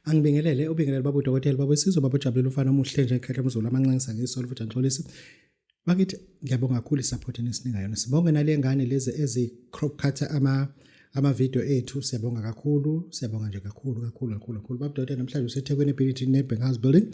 Angibingelele ubingelele baba udokotela baba Sizwe baba Jabulile umfana omuhle nje ekhehla umzulu amancancisa ngesolo futhi angixolisi. Bakithi ngiyabonga kakhulu isupport enisinika yona. Sibonge nale ngane lezi ezi crop cutter ama video ethu, siyabonga kakhulu, siyabonga nje kakhulu. Baba udokotela namhlanje useThekwini eBility Nedbank House Building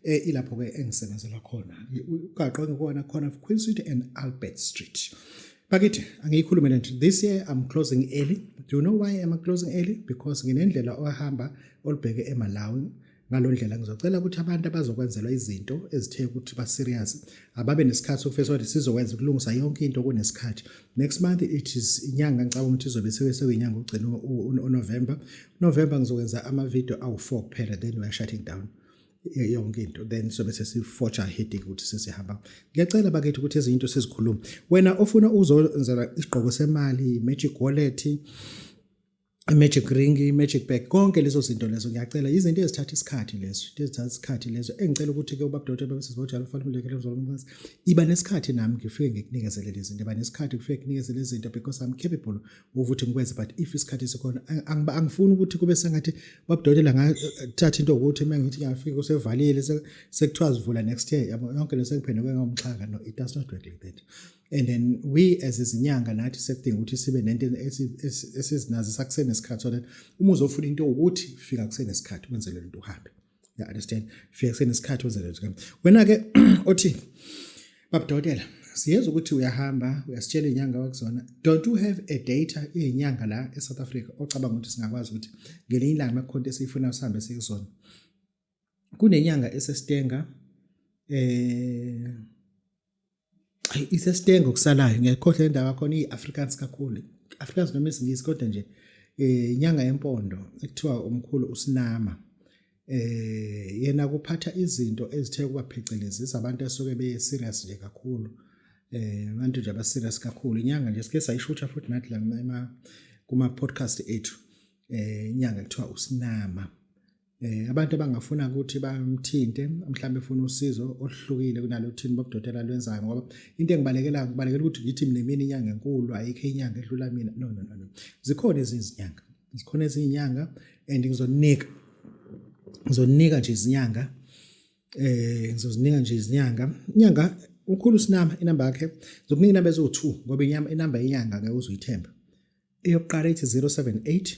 ilapho ke engisebenzela khona. Ugaqo ngikona Queen Street and Albert Street. Bakithi angiyikhulume nje. This year I'm closing early. Do you know why I'm closing early? Because nginendlela ohamba olubheke eMalawi. Ngalo ndlela ngizocela ukuthi abantu abazokwenzelwa izinto ezithe ukuthi ba serious ababe nesikhathi sokufesa ukuthi sizokwenza ukulungisa yonke into kunesikhathi. Next month it is inyanga ngicabanga ukuthi izobe seyinyanga ugcina November ngizokwenza ama video awu4 kuphela, then we are shutting down yonke into, then sobe sesiforge ahead ukuthi sesihamba. Ngiyacela bakithi ukuthi ezinto sizikhuluma. Wena ofuna uzenzela isigqoko semali, magic wallet, magic ring, magic bag, konke lezo zinto lezo ngiyacela izinto ezithatha isikhathi lezo engicela ukuthi ke ubaba Dr. baba Sizwe ufanele umzalwane iba nesikhathi nami ngifike ngikunikezele lezi zinto, iba nesikhathi ngifike nginikezele lezi zinto because I'm capable ukuthi ngikwenze, but if isikhathi sikhona angifuni ukuthi kube sengathi ubaba Dr. ngathatha into ukuthi mangithi ngiyafika usevalile sekuthiwa sivula next year yonke leso ngiphendwe ngomxhaka. No, it does not work like that. And then we as izinyanga nathi sekudinga ukuthi sibe nento esizinazo sakusene isikhathi so that uma uzofuna into ukuthi fika kusene isikhathi wenzele into uhambe. You understand? Fika kusene isikhathi wenzele into. Wena ke othi baba Dr. siyeza ukuthi uyahamba uyasitshela inyanga wakuzona. Don't you have a data inyanga la eSouth Africa ocabanga ukuthi singakwazi ukuthi ngelinye ilanga makhonto esifuna usihambe sikuzona? Kunenyanga esesitenga isesitengo kusalayo ngiyakhohle indawo yakho iAfrikaans kakhulu. Afrikaans noma isingisi kodwa nje inyanga yempondo ekuthiwa umkhulu uSinama. Yena kuphatha izinto ezithe kuba phecelezi abantu esoke be serious nje kakhulu. Abantu nje aba serious kakhulu. Inyanga nje sike sayishutha futhi nathi la kuma podcast ethu. Inyanga ekuthiwa uSinama. Abantu abangafuna ukuthi bamthinte mhlawumbe efuna usizo oluhlukile kunalo thini baba Dr. lwenzayo, ngoba into engibalekela ukuthi ngithi mina inyanga enkulu ayikho inyanga edlula mina. No. Zikhona izinyanga. Zikhona izinyanga and ngizonika nje izinyanga. Ngizozinika nje izinyanga. Inyanga ukhulu uSinama inamba yakhe zokunika inamba ezo2 ngoba inamba yenyanga ngeke uzuyithemba. Eyokuqala ithi 078.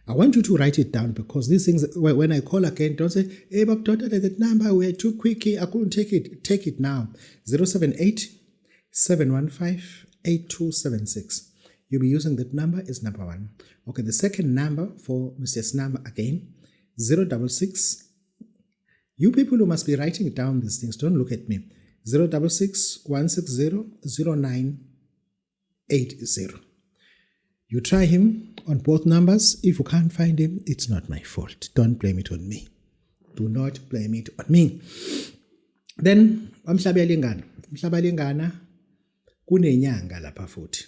I want you to write it down because these things, when I call again, don't say, hey, Bob Dr. that number, we are too quick. I couldn't take it. Take it now. 078-715-8276. You'll be using that number as number 1. Okay, the second number for Mr. Snama again, 066. You people who must be writing down these things, don't look at me. 066-160-0980. You try him on both numbers. If you can't find him, it's not my fault. Don't blame it on me. Do not blame it on me. Then, Mhlabelingana, kunenyanga lapha futhi.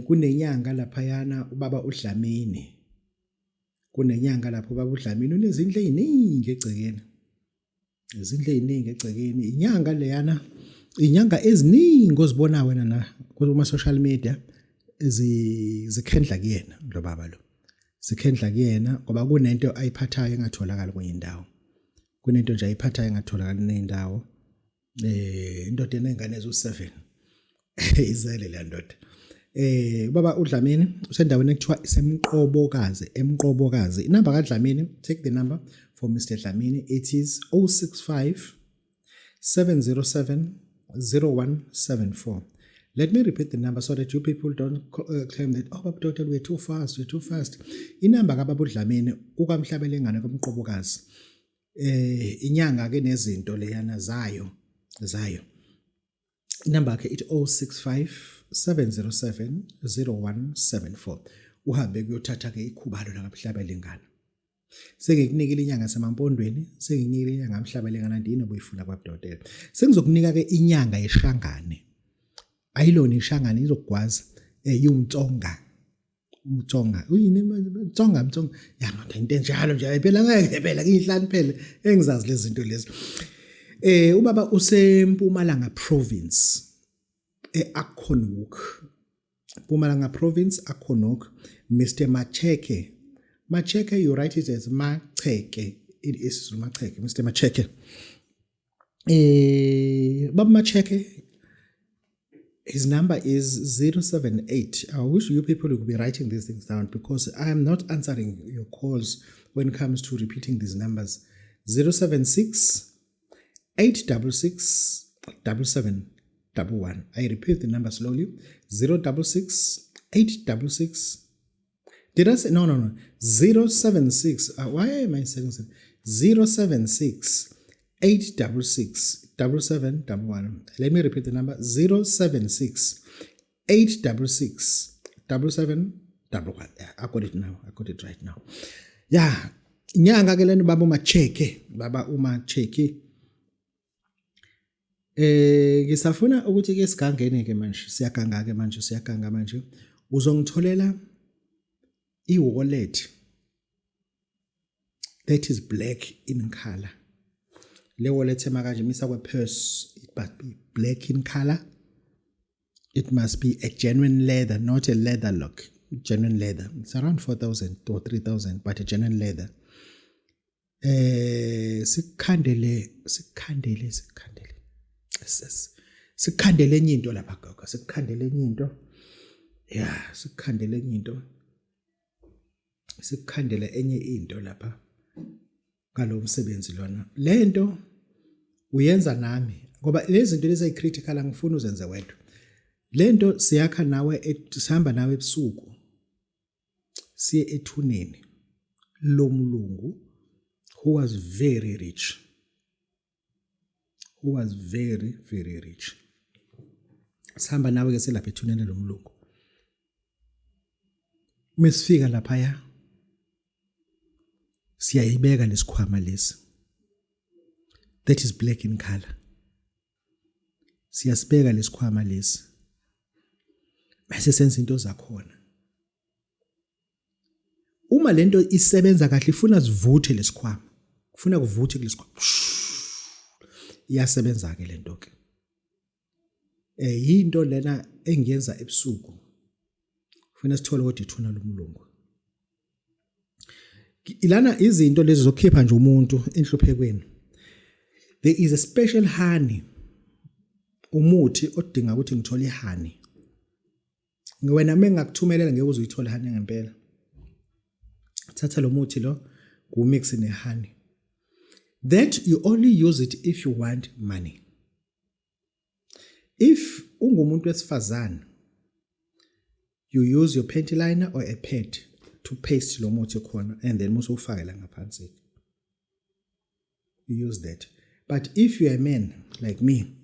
Kunenyanga laphayana ubaba uDlamini. Kunenyanga lapho ubaba uDlamini unezindle eziningi egcekeni. Izindle eziningi egcekeni. Inyanga leyana, inyanga eziningi ozibona wena na kuma social media. Zikhendla kuyena lo baba lo. Zikhendla kuyena ngoba kunento ayiphathayo engatholakala kwenye indawo. Kunento nje ayiphathayo engatholakala nendawo. Indoda enengane ezu7. Izele le ndoda. Ubaba uDlamini usendaweni ekuthiwa Emqobokazi. Inamba kaDlamini, take the number for Mr. Dlamini. It is 065 707 0174. Let me repeat the number so that you people don't claim that, oh, Baba Dr. we're too fast. Inamba kaBaba uDlamini ukamhlabelengane komqobokazi. Inyanga ke nezinto leyana zayo. Inamba yakhe it 065 707 0174. Uhambe kuyothatha ke ikhubalo la kaMhlabelengane. Sengikunikile inyanga semampondweni, sengikunikile inyanga kaMhlabelengane ndini obuyifuna kwaBaba Dr. Sengizokunika ke inyanga yeshangane. Ayilona ishangane izokwazi yuntsonga. Uyini mtsonga yanga into enjalo nje phela ngeke phela ngihlani phela engizazi lezi zinto lezi. Ubaba useMpumalanga province eAkhonok. Mpumalanga province Akhonok, Mr. Macheke Macheke, you write it as Macheke. It is Macheke, Mr. Macheke. Baba Macheke, his number is 078. I wish you people would be writing these things down because I am not answering your calls when it comes to repeating these numbers. 076 866 7711. I repeat the number slowly. 066 866. Did I say? No. 076. Why am I saying that? 076 866 7711. Let me repeat the number. 076 866 7711. Yeah, I got it now. I got it right now. Yeah. Nyanga ke lento baba Macheke. Baba uMacheke. Ngisafuna ukuthi ke sigangene ke manje. Siyaganga manje. Uzongitholela e-wallet that is black in color. Le wallet emakaje misa kwe purse, it must be black in color. It must be a genuine leather, not a leather lock. Genuine leather. It's around 4,000 or 3,000, but a genuine leather. Sikhandele. Sikhandele enye into lapha gogo. Sikhandele enye into. Yeah, sikhandele enye into. Sikhandele enye into lapha. Ngalo msebenzi lona. Lento uyenza nami ngoba lezi zinto lezi critical angifuni uzenze wedwa. Lento siyakha nawe sihamba nawe ebusuku. Siye ethuneni lomlungu who was very rich. Who was very, very rich. Sihamba nawe ke selapha ethuneni lomlungu. Mesifika lapha ya siyayibeka lesikhwama lesi. That is black in color. Siyasibeka lesikhwama lesi. Bese senza into zakhona. Uma lento isebenza kahle ifuna sivuthe lesikhwama. Kufuna kuvuthe kulesikhwama. Iyasebenza ke lento ke. Yinto lena engiyenza ebusuku. Kufuna sithole kodwa ithuna lomlungu. Ilana izinto lezi zokukhipha nje umuntu enhluphekweni. There is a special honey. Umuthi odinga ukuthi ngithole ihoney. Wena mengakuthumelela ngeke uzuyithola ihoney ngempela. Thatha lo muthi lo kumix ne honey. That you only use it if you want money. If ungumuntu wesifazane, you use your panty liner or a pad to paste lo muthi khona and then musu ufake la ngaphansi. You use that. But if you are a man like me,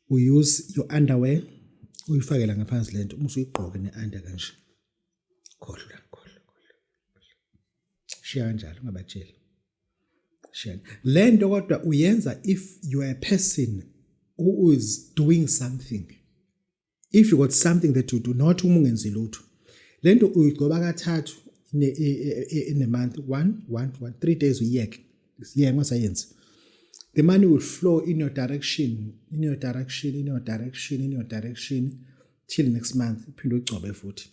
we use your underwear, uyifake la ngaphansi lento musu uyigqoke ne-under kanje. Khola. Shiya kanjalo ungabatsheli. Shiya. Lento kodwa uyenza if you are a person who is doing something. If you got something that you do not ungenzi lutho. Lento uyigcoba kathathu in a month, 3 days uyeke. Siyeke masayenza. The money will flow in your direction till next month uphinde ugcobe futhi.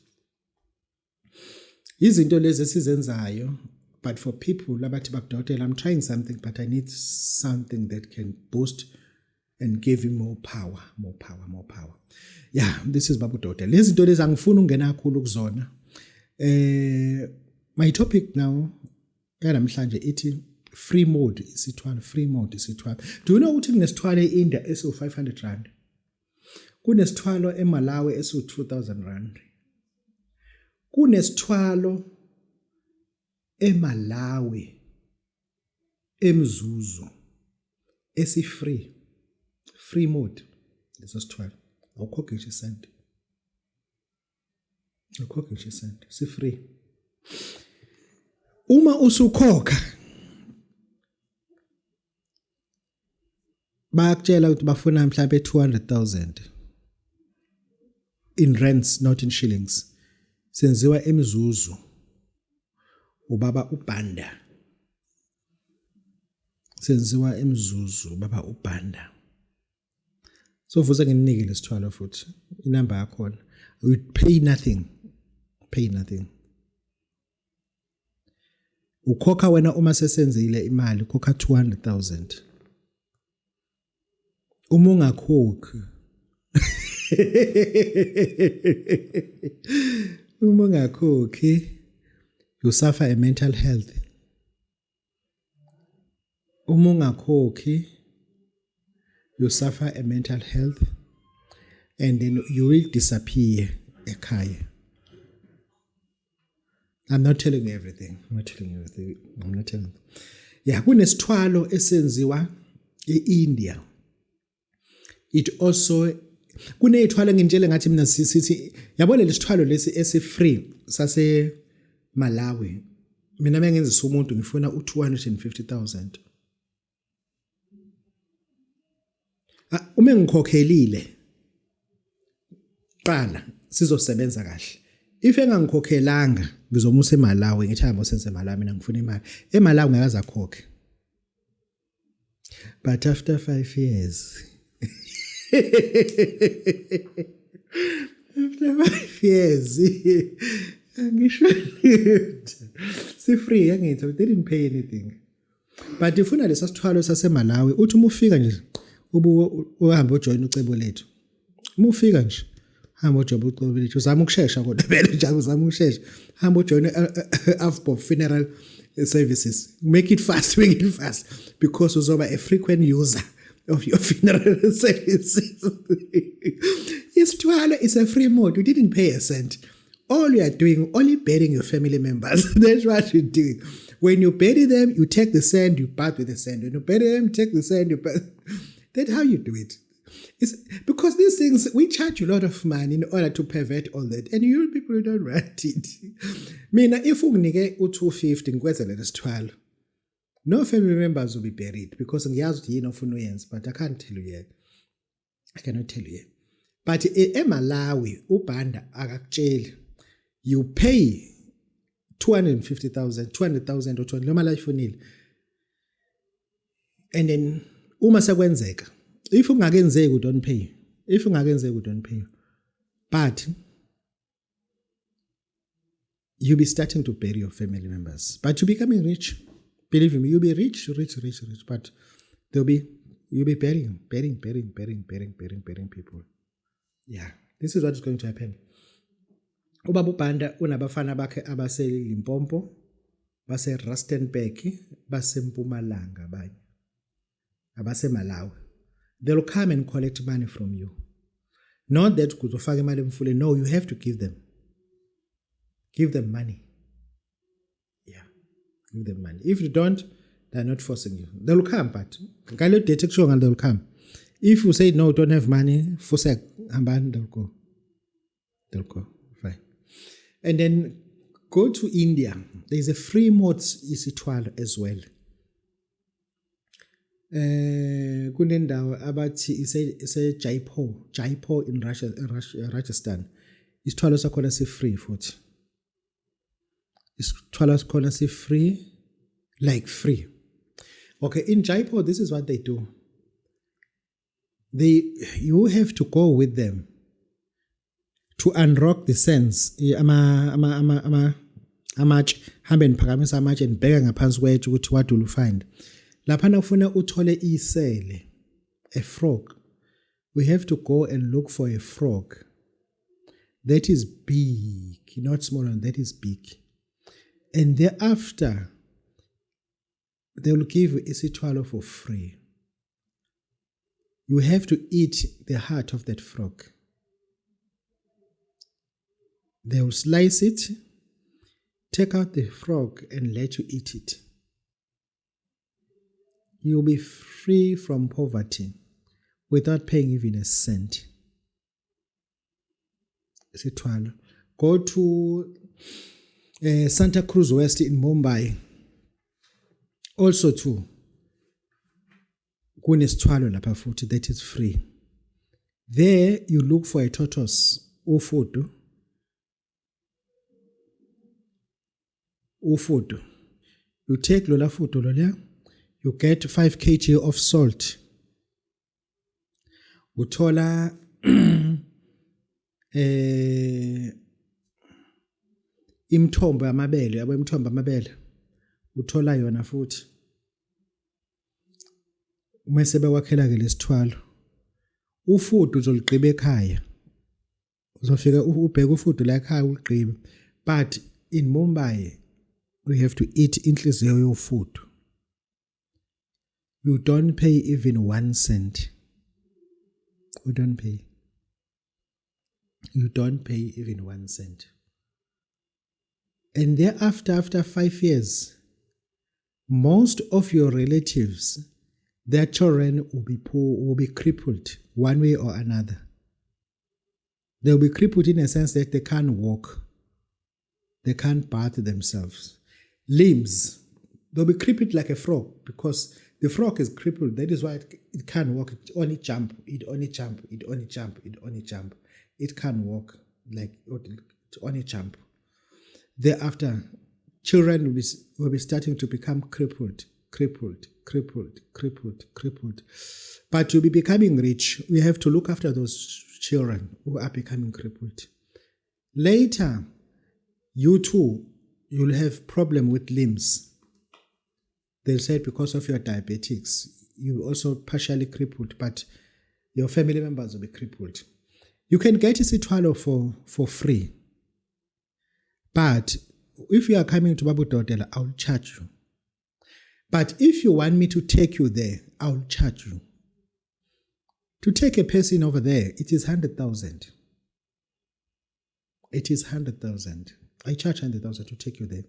Izinto lezi esizenzayo, but for people labathi bakudokotela, I'm trying something but I need something that can boost and give you more power. Yeah, this is Babu Dokotela. Lezi zinto lezi angifuni ungena kakhulu kuzona. My topic now namhlanje ithi free mode isithwalo. Do you know ukuthi kunesithwalo eIndia esu500 rand? Kunesithwalo eMalawi esu2000 rand. Kunesithwalo eMalawi eMzuzu free mode leso sithwalo. Awukhokhi nje isenti. Si free. Uma usukhokha bayakutshela ukuthi bafuna mhlawumbe 200,000 in rands, not in shillings. Senziwa eMzuzu. Ubaba uBanda. Senziwa eMzuzu baba uBanda. So futhi nginike lesithwalo futhi inamba yakho. You pay nothing. ukhokha wena uma sesenzile imali ukhokha 200,000 uma ungakhokhi uma ungakhokhi you suffer a mental health uma ungakhokhi you suffer a mental health and then you will disappear ekhaya. I'm not telling you everything. Yeah, kunesithwalo esenziwa eIndia. It also kunezithwalo ngintshele ngathi mina sithi yabona lesithwalo lesi esi-free sase Malawi. Mina mengenzisa umuntu ngifuna u250,000. Uma ngikhokhelile qala sizosebenza kahle. If engangikhokhelanga ngizomusa eMalawi ngithi hamba senze eMalawi mina ngifuna imali. eMalawi ngeke azakhokhe. But after 5 years after 5 years ngisho si free angithi they didn't pay anything. But ifuna lesasithwalo saseMalawi uthi uma ufika nje uhambe ujoin ucebo lethu. Uma ufika nje hamba ujoin ucebo lethu uzama ukusheshsha kodwa vele njalo uzama ukusheshsha. Hamba ujoin Avbo funeral services. Make it fast because uzoba a frequent user of your funeral services. Isithwalo is a free mode. You didn't pay a cent. All you are doing, only burying your family members. That's what you're doing. When you bury them, you take the sand, you part with the sand. When you bury them, take the sand, you part. That's how you do it. It's because these things, we charge a lot of money in order to pervert all that. And you people don't want it. Mina, if unginike u250 ngikwenzele lesithwalo, no family members will be buried because ngiyazi ukuthi yini ofuna uyenza, but I can't tell you yet. I cannot tell you yet. But eMalawi, uBhanda akakutsheli. You pay 250,000, 200,000 or 20 noma la ifunile. And then uma sekwenzeka, if ungakenzeki you don't pay. If ungakenzeki you don't pay. But you'll be starting to bury your family members. But you're becoming rich. Believe me, you'll be rich. But you'll be burying people. Yeah, this is what is going to happen. Ubaba uBhanda unabafana bakhe abase Limpopo, base Rustenburg, base Mpumalanga abanye. Abase Malawi. They'll come and collect money from you. Not that kuzofaka imali emfuleni. No, you have to give them. Give them money. Yeah, give them money. If you don't, they're not forcing you. They'll come, but they'll come. If you say no, don't have money, they'll go. Fine. And then go to India. There's a free mode isithwalo as well. Kunendawo abathi ise Jaipur in Rajasthan. Isithwalo sakhona si free futhi. Isithwalo sakhona si free, like free. Okay, in Jaipur this is what they do. You have to go with them to unrock the sands. Amatshe hambe niphakamisa amatshe nibheka ngaphansi kwethu ukuthi what will you find. Laphana ufuna uthole isele, a frog. We have to go and look for a frog that is big, not small, that is big. And thereafter they will give you isithwalo for free. You have to eat the heart of that frog. They will slice it, take out the frog and let you eat it. You'll be free from poverty without paying even a cent. Isithwalo. Go to Santa Cruz West in Mumbai. Also too, kunesithwalo lapha futhi that is free. There you look for a tortoise, ufudu. You take lola fudu lola. You get 5 kg of salt. Uthola imthombo yamabele, yabo imthombo yamabele. uthola yona futhi uma sebekwakhela ke lesithwalo ufudu uzoliqiba ekhaya uzofika ubheka ufudu la ekhaya uliqibe but in Mumbai we have to eat inhliziyo yofudu. You don't pay even 1 cent. You don't pay. You don't pay even 1 cent. And thereafter, after 5 years, most of your relatives, their children will be poor, will be crippled one way or another. They'll be crippled in a sense that they can't walk. They can't bath themselves. Limbs, they'll be crippled like a frog because the frog is crippled. That is why it can't walk. It only jump. It only jump. It only jump. It only jump. It can't walk like it only jump. Thereafter, children will be starting to become crippled. But to be becoming rich, we have to look after those children who are becoming crippled. Later, you too, you'll have problem with limbs. They'll say because of your diabetics, you also partially crippled, but your family members will be crippled. You can get isithwalo for free. But if you are coming to Babu Dodela, I'll charge you. But if you want me to take you there, I'll charge you. To take a person over there, it is 100,000. It is 100,000. I charge 100,000 to take you there.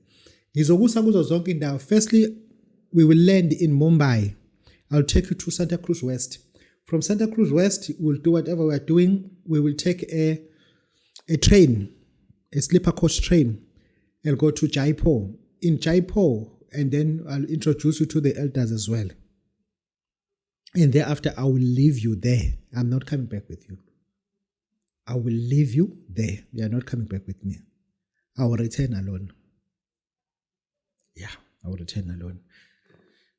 Firstly, we will land in Mumbai. I'll take you to Santa Cruz West. From Santa Cruz West, we'll do whatever we're doing. We will take a train, a sleeper coach train, and go to Jaipur. In Jaipur, and then I'll introduce you to the elders as well. And thereafter, I will leave you there. I'm not coming back with you. I will leave you there. You are not coming back with me. I will return alone. Yeah, I will return alone.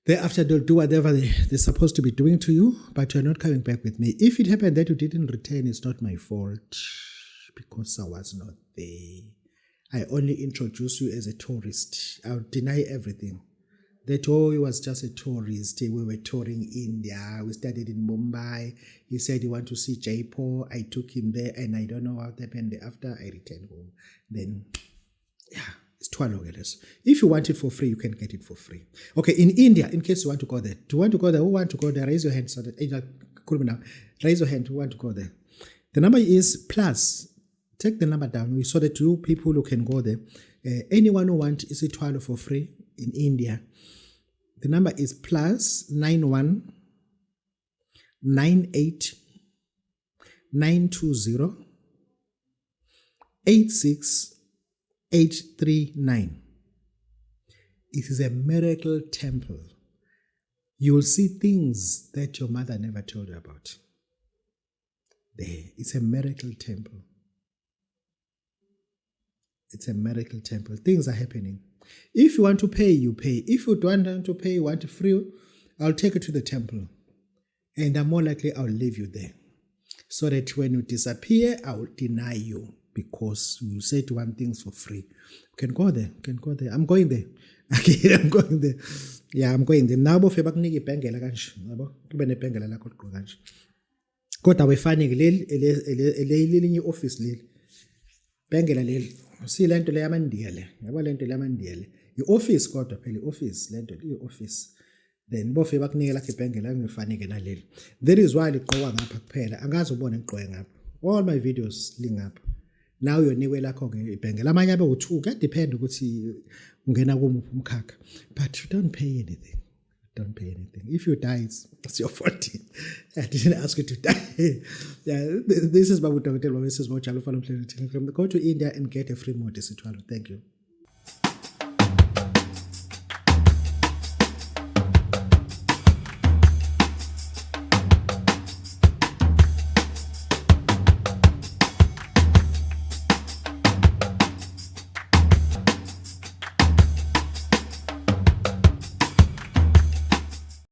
Thereafter, they'll do whatever they're supposed to be doing to you, but you're not coming back with me. If it happened that you didn't return, it's not my fault because I was not there. I only introduced you as a tourist. I'll deny everything. That, he was just a tourist. We were touring India. We started in Mumbai. He said he wanted to see Jaipur. I took him there and I don't know what happened after I returned home. Then, yeah. It's $12. If you want it for free, you can get it for free. Okay, in India, in case you want to go there. Do you want to go there? Who want to go there? Raise your hand so that raise your hand who want to go there. The number is plus. Take the number down so that you people who can go there. Anyone who wants isithwalo for free in India. The number is plus 91 98 920 86839. It is a miracle temple. You will see things that your mother never told you about. There, it's a miracle temple. It's a miracle temple. Things are happening. If you want to pay, you pay. If you don't want to pay, you want free, I'll take you to the temple. And I'm more likely I'll leave you there. So that when you disappear, I will deny you. Because you said one things for free. You can go there. I'm going there. Okay, I'm going there. Yeah, I'm going there. Now bofe bakunika ibhengela kanje, yabo? Kube nebhengela lakho ligqoka kanje. Kodwa wefanike leli linye office leli. Bhengela leli. Si lento le yamandiya le. Yabo lento le yamandiya le. I-office kodwa phela i-office lento i-office. Then bofe bakunika lakho ibhengela ngefanike naleli. That is why ligqoka ngapha kuphela. Angazi ubone igqoke ngapha. All my videos lingapha. Now yonikwe lakho ke ibhengela amanye abe u2 ka depend ukuthi ungena kumuphi umkhakha, but you don't pay anything. If you die, it's your fault. I didn't ask you to die. Yeah, this is Babu Dodela. This is Mo Chalo from Go to India and get a free Modis. Thank you.